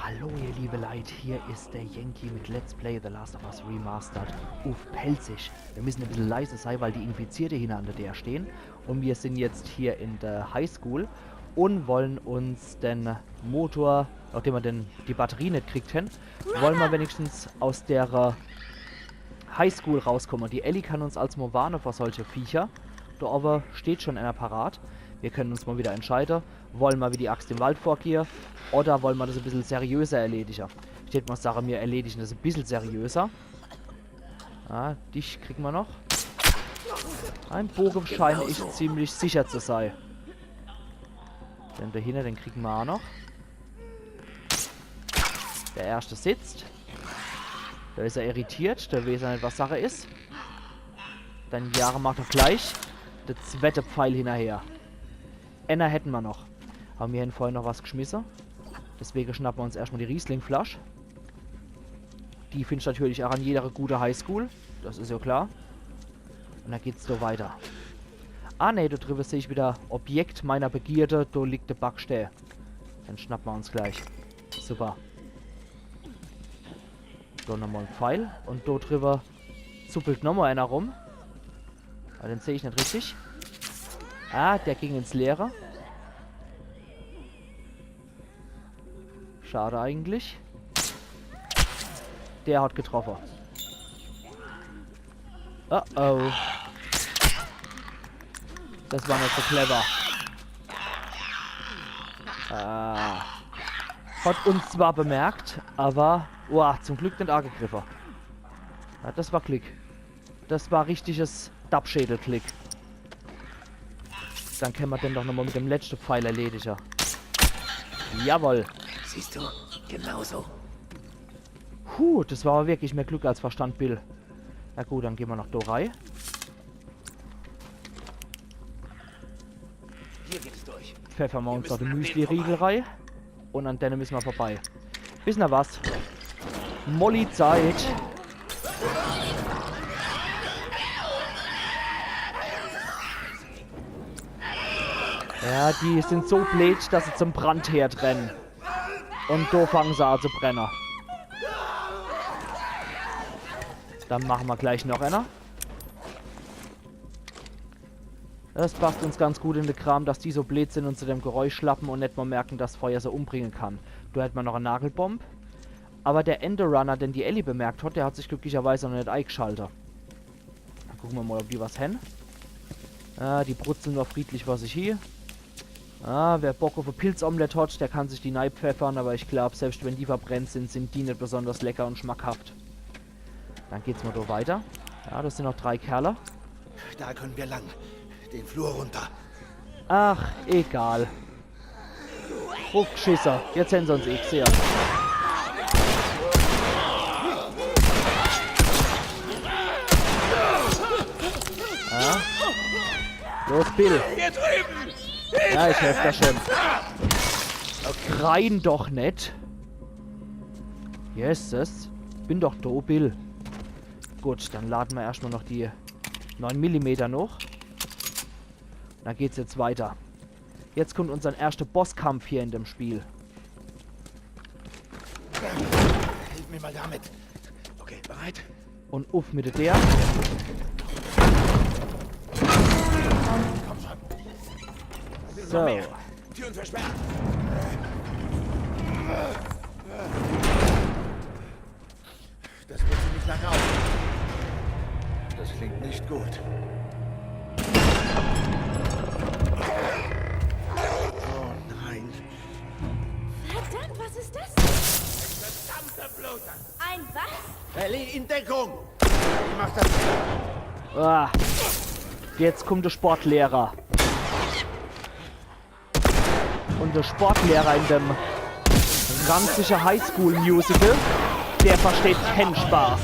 Hallo ihr liebe Leute, hier ist der Yankee mit Let's Play The Last of Us Remastered auf Pelzig. Wir müssen ein bisschen leise sein, weil die Infizierte hinter der stehen. Und wir sind jetzt hier in der Highschool und wollen uns den Motor, nachdem wir die Batterie nicht kriegt, wollen wir wenigstens aus der Highschool rauskommen. Die Ellie kann uns als mal warnen vor solche Viecher. Da aber steht schon einer parat. Wir können uns mal wieder entscheiden. Wollen wir wie die Axt im Wald vorgehen oder wollen wir das ein bisschen seriöser erledigen? Ich hätte mal sagen, wir erledigen das ein bisschen seriöser. Ah, dich kriegen wir noch. Ein Bogen scheint ich ziemlich sicher zu sein. Den dahinter, den kriegen wir auch noch. Der erste sitzt. Da ist er irritiert, da weiß er nicht, was Sache ist. Dann Jahre macht er gleich der zweite Pfeil hinterher. Einer hätten wir noch. Aber wir hätten vorhin noch was geschmissen. Deswegen schnappen wir uns erstmal die Riesling-Flasche. Die findest du natürlich auch an jeder gute Highschool. Das ist ja klar. Und dann geht's so weiter. Ah ne, da drüben sehe ich wieder Objekt meiner Begierde. Da liegt der Backstell. Dann schnappen wir uns gleich. Super. So, nochmal ein Pfeil. Und da drüber zuppelt nochmal einer rum. Aber den sehe ich nicht richtig. Ah, der ging ins Leere. Schade eigentlich. Der hat getroffen. Oh oh. Das war nicht so clever. Ah. Hat uns zwar bemerkt, aber zum Glück nicht angegriffen. Ja, das war Klick. Das war richtiges Dabschädel-Klick. Dann können wir den doch nochmal mit dem letzten Pfeil erledigen. Jawohl. Siehst du, genauso. Das war aber wirklich mehr Glück als Verstand, Bill. Na gut, dann gehen wir noch da rein. Hier geht's durch. Pfeffern wir uns noch den Müsli-Riegel rein. Und an denen müssen wir vorbei. Wissen ihr was? Molly-Zeit. Ja, die sind so blöd, dass sie zum Brandherd rennen. Und da fangen sie an zu brennen. Dann machen wir gleich noch einer. Das passt uns ganz gut in den Kram, dass die so blöd sind und zu dem Geräusch schlappen und nicht mal merken, dass Feuer sie umbringen kann. Da hätten wir noch eine Nagelbomb. Aber der Enderunner, den die Ellie bemerkt hat, der hat sich glücklicherweise noch nicht eingeschaltet. Dann gucken wir mal, ob die was haben. Die brutzeln noch friedlich was ich hier. Wer Bock auf ein Pilzomelett hat, der kann sich die Nei pfeffern, aber ich glaube, selbst wenn die verbrennt sind, sind die nicht besonders lecker und schmackhaft. Dann geht's mal da weiter. Ja, das sind noch 3 Kerle. Da können wir lang. Den Flur runter. Ach, egal. Fruchtschisser. Jetzt haben sie uns gesehen. Ja. Los, Bill. Hier drüben! Ja, ich helfe da schon. Rein doch nicht. Jesus. Bin doch da, Bill. Gut, dann laden wir erstmal noch die 9 mm noch. Dann geht's jetzt weiter. Jetzt kommt unser erster Bosskampf hier in dem Spiel. Hilf mir mal damit. Okay, bereit? Und uff mit der. Komm schon. So. Türen versperrt. Das wird sie nicht lange auf. Das klingt nicht gut. Oh nein. Verdammt, was ist das? Verdammter Bloter! Ein was? Ellie, in Deckung! Wie macht das? Jetzt kommt der Sportlehrer. Und der Sportlehrer in dem ranzigen Highschool-Musical, der versteht keinen Spaß.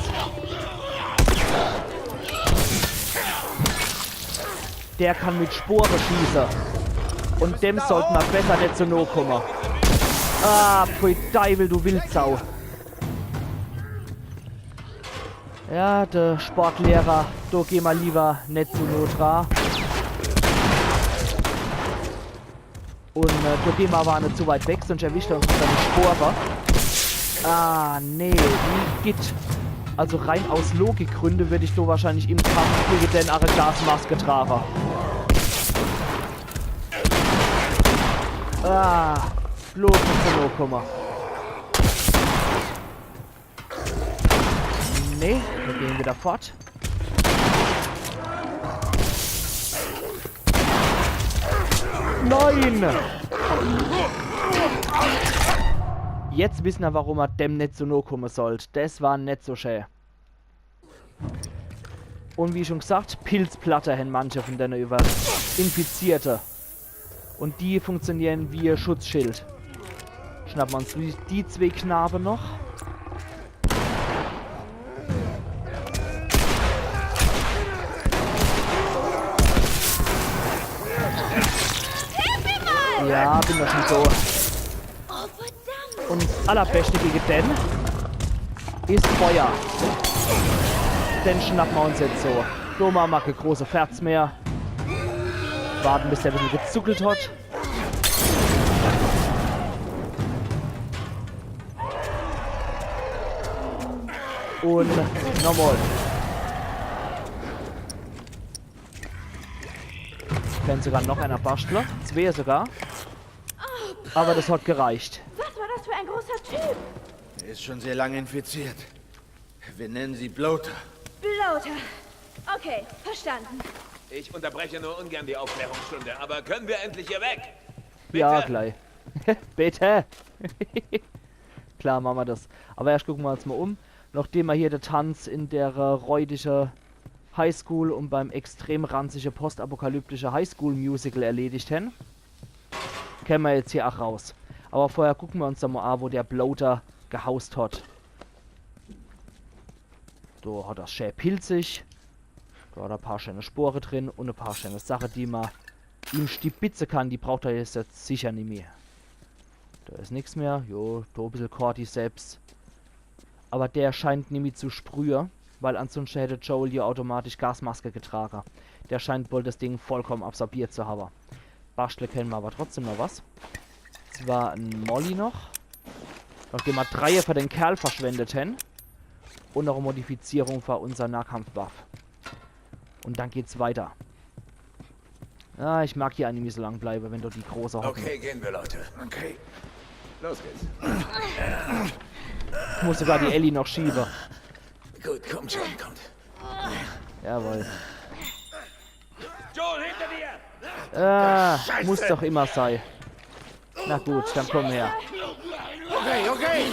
Der kann mit Sporen schießen. Und dem sollten wir besser nicht so nahe kommen. Pfui Teufel, du Wildsau. Ja, der Sportlehrer, da gehen wir lieber nicht zu nah dran. Und da gehen wir aber nicht zu weit weg, sonst erwischt er uns mit seinen Sporer. Ah, nee, wie geht. Also rein aus Logikgründen würde ich da wahrscheinlich im Kampf gegen den eine Gasmaske tragen. Ah, bloß nicht so kommen. Nee, wir gehen wieder fort. Nein! Jetzt wissen wir, warum er dem nicht so no kommen sollte. Das war nicht so schön. Und wie schon gesagt, Pilzplatte haben manche von denen über Infizierte. Und die funktionieren wie ein Schutzschild. Schnappen wir uns die zwei Knaben noch. Ja, bin doch schon so. Oh, verdammt. Und das Allerbeste gegen den ist Feuer. Den schnappen wir uns jetzt so. Doma mag keine große Ferz mehr. Warten, bis der ein bisschen gezuckelt hat. Und nochmal. Wenn sogar noch einer Bastler. 2 sogar. Aber das hat gereicht. Was war das für ein großer Typ? Er ist schon sehr lange infiziert. Wir nennen sie Bloater. Bloater. Okay, verstanden. Ich unterbreche nur ungern die Aufklärungsstunde, aber können wir endlich hier weg? Bitte? Ja, gleich. Bitte. Klar, machen wir das. Aber erst gucken wir uns mal um. Nachdem wir hier den Tanz in der räudischen Highschool und beim extrem ranzige postapokalyptische Highschool-Musical erledigt haben, können wir jetzt hier auch raus. Aber vorher gucken wir uns da mal an, wo der Bloater gehaust hat. Da hat das schön pilzig. Da hat er ein paar schöne Sporen drin und ein paar schöne Sachen, die man ihm stibitzen kann. Die braucht er jetzt sicher nicht mehr. Da ist nichts mehr. Jo, da ein bisschen Cordyceps. Aber der scheint nämlich zu sprühen, weil ansonsten hätte Joel ja automatisch Gasmaske getragen. Der scheint wohl das Ding vollkommen absorbiert zu haben. Bastle kennen wir aber trotzdem noch was. Zwar ein Molly noch. Nachdem wir 3 für den Kerl verschwendet haben. Und noch eine Modifizierung für unser Nahkampfwaffe. Und dann geht's weiter. Ah, ich mag hier nicht so lang bleiben, wenn du die große hocken. Okay, gehen wir, Leute. Okay. Los geht's. Ich muss sogar die Ellie noch schieben. Gut, kommt schon, kommt. Jawohl. Joel, hinter dir! Ah, muss doch immer sein. Na gut, dann komm her. Okay, okay.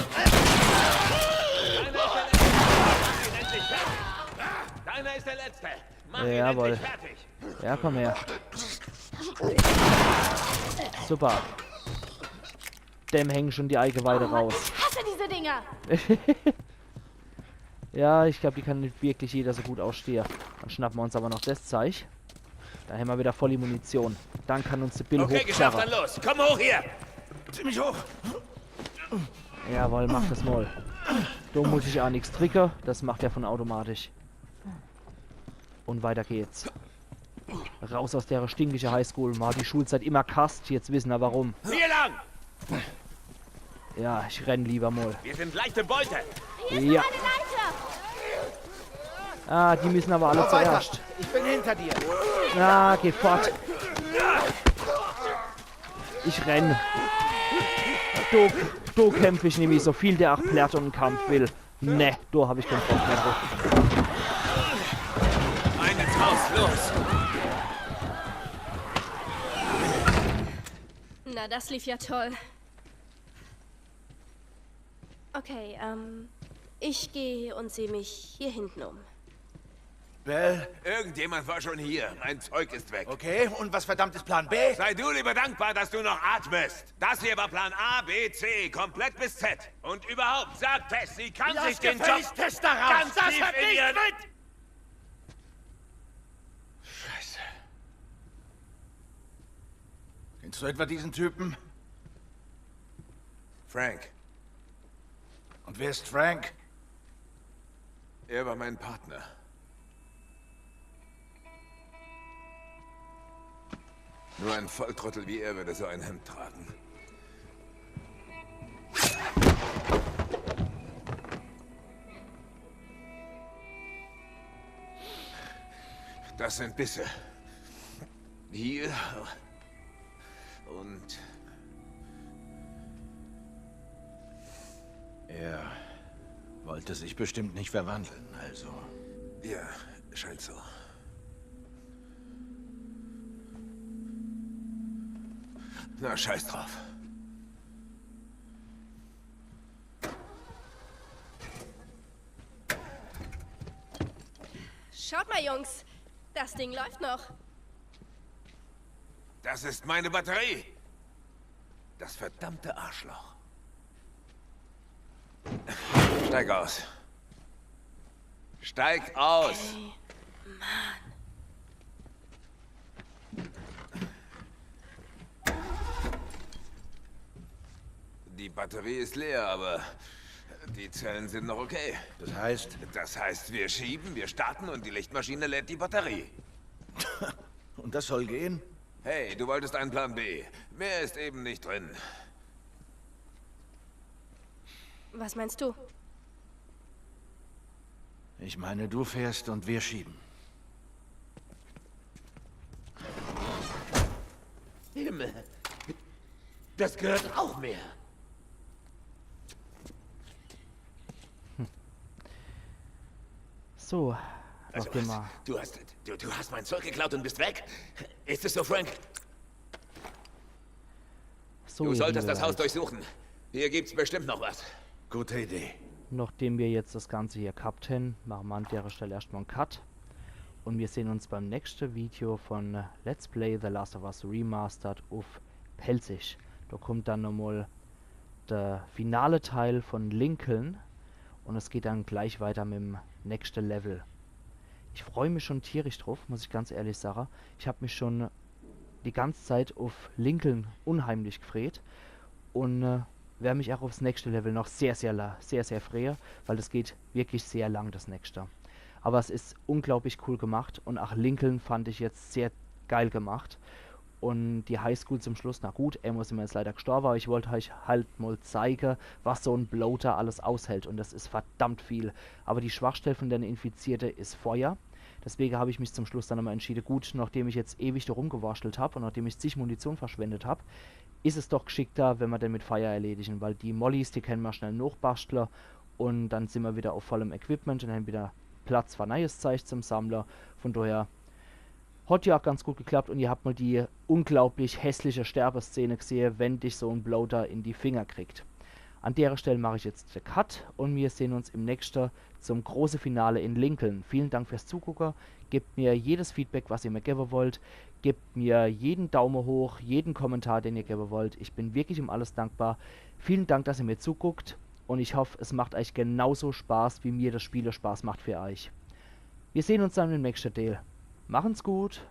Deiner ist der Letzte. Mach ihn Jawohl. endlich fertig. Ja, komm her. Super. Dem hängen schon die Eigeweide raus. Ich hasse diese Dinger. Ja, ich glaube, die kann nicht wirklich jeder so gut ausstehen. Dann schnappen wir uns aber noch das Zeug. Dann haben wir wieder voll die Munition. Dann kann uns der Bill Okay, geschafft, dann hochzerren. los. Komm hoch hier. Ziemlich hoch. Jawohl, mach das mal. Da muss ich auch nichts tricken. Das macht er von automatisch. Und weiter geht's. Raus aus der stinkige Highschool. War die Schulzeit immer Kast. Jetzt wissen wir warum. Hier lang. Ja, ich renn lieber mal. Wir sind leichte Beute. Hier ist Ja. noch eine Leiter. Ah, die müssen aber alle Mach weiter. zuerst. Ich bin hinter dir. Ah, geh fort. Ich renn. Du kämpfe ich nämlich so viel der auch plärt und einen Kampf will. Ne, du habe ich keinen Bock mehr drauf. Ein ins Haus, los. Na, das lief ja toll. Okay, ich gehe und sehe mich hier hinten um. Bell, Irgendjemand war schon hier. Mein Zeug ist weg. okay. Und was verdammt ist Plan B? Sei du lieber dankbar, dass du noch atmest. Das hier war Plan A, B, C, komplett bis Z. Und überhaupt, sag Tess, sie kann sich den Job Test daraus. ganz tief in ihren... Scheiße. Kennst du etwa diesen Typen? Frank, Und wer ist Frank? er war mein Partner. Nur ein Volltrottel wie er würde so ein Hemd tragen. Das sind Bisse. Hier. Und... Er wollte sich bestimmt nicht verwandeln, also. Ja, scheint so. Na, scheiß drauf. Schaut mal, Jungs. Das Ding läuft noch. Das ist meine Batterie. Das verdammte Arschloch. Steig aus. Steig aus. Ey, Mann. Die Batterie ist leer, aber die Zellen sind noch okay. Das heißt, Das heißt, wir schieben, wir starten und die Lichtmaschine lädt die Batterie. und das soll gehen? Hey, du wolltest einen Plan B. Mehr ist eben nicht drin. Was meinst du? Ich meine, du fährst und wir schieben. Himmel. Das gehört auch mir. So, Also nachdem was? Du hast mein Zeug geklaut und bist weg? Ist es so, Frank? so Du ihr solltest liebe das Haus Leute, durchsuchen. Hier gibt's bestimmt noch was. Gute Idee. nachdem wir jetzt das Ganze hier gehabt haben, machen wir an der Stelle erstmal einen Cut. Und wir sehen uns beim nächsten Video von Let's Play The Last of Us Remastered auf Pelzig. Da kommt dann nochmal der finale Teil von Lincoln und es geht dann gleich weiter mit dem nächsten Level. Ich freue mich schon tierisch drauf, muss ich ganz ehrlich sagen. Ich habe mich schon die ganze Zeit auf Lincoln unheimlich gefreut und werde mich auch aufs nächste Level noch sehr freuen, weil das geht wirklich sehr lang, das nächste. Aber es ist unglaublich cool gemacht und auch Lincoln fand ich jetzt sehr geil gemacht. Und die Highschool zum Schluss, na gut, er muss immer jetzt leider gestorben, aber ich wollte euch halt mal zeigen, was so ein Bloater alles aushält. Und das ist verdammt viel. Aber die Schwachstelle von den Infizierten ist Feuer. Deswegen habe ich mich zum Schluss dann nochmal entschieden, gut, nachdem ich jetzt ewig da rumgewurschtelt habe und nachdem ich zig Munition verschwendet habe, ist es doch geschickter, wenn wir den mit Feuer erledigen. Weil die Mollys, die können wir schnell nachbasteln und dann sind wir wieder auf vollem Equipment und haben wieder Platz für neues Zeug zum Sammler. Von daher hat ja auch ganz gut geklappt und ihr habt mal die unglaublich hässliche Sterbeszene gesehen, wenn dich so ein Bloater in die Finger kriegt. An der Stelle mache ich jetzt den Cut und wir sehen uns im nächsten zum großen Finale in Lincoln. Vielen Dank fürs Zugucken. Gebt mir jedes Feedback, was ihr mir geben wollt. Gebt mir jeden Daumen hoch, jeden Kommentar, den ihr geben wollt. Ich bin wirklich um alles dankbar. Vielen Dank, dass ihr mir zuguckt und ich hoffe, es macht euch genauso Spaß, wie mir das Spiel Spaß macht für euch. Wir sehen uns dann im nächsten Teil. Machen's gut!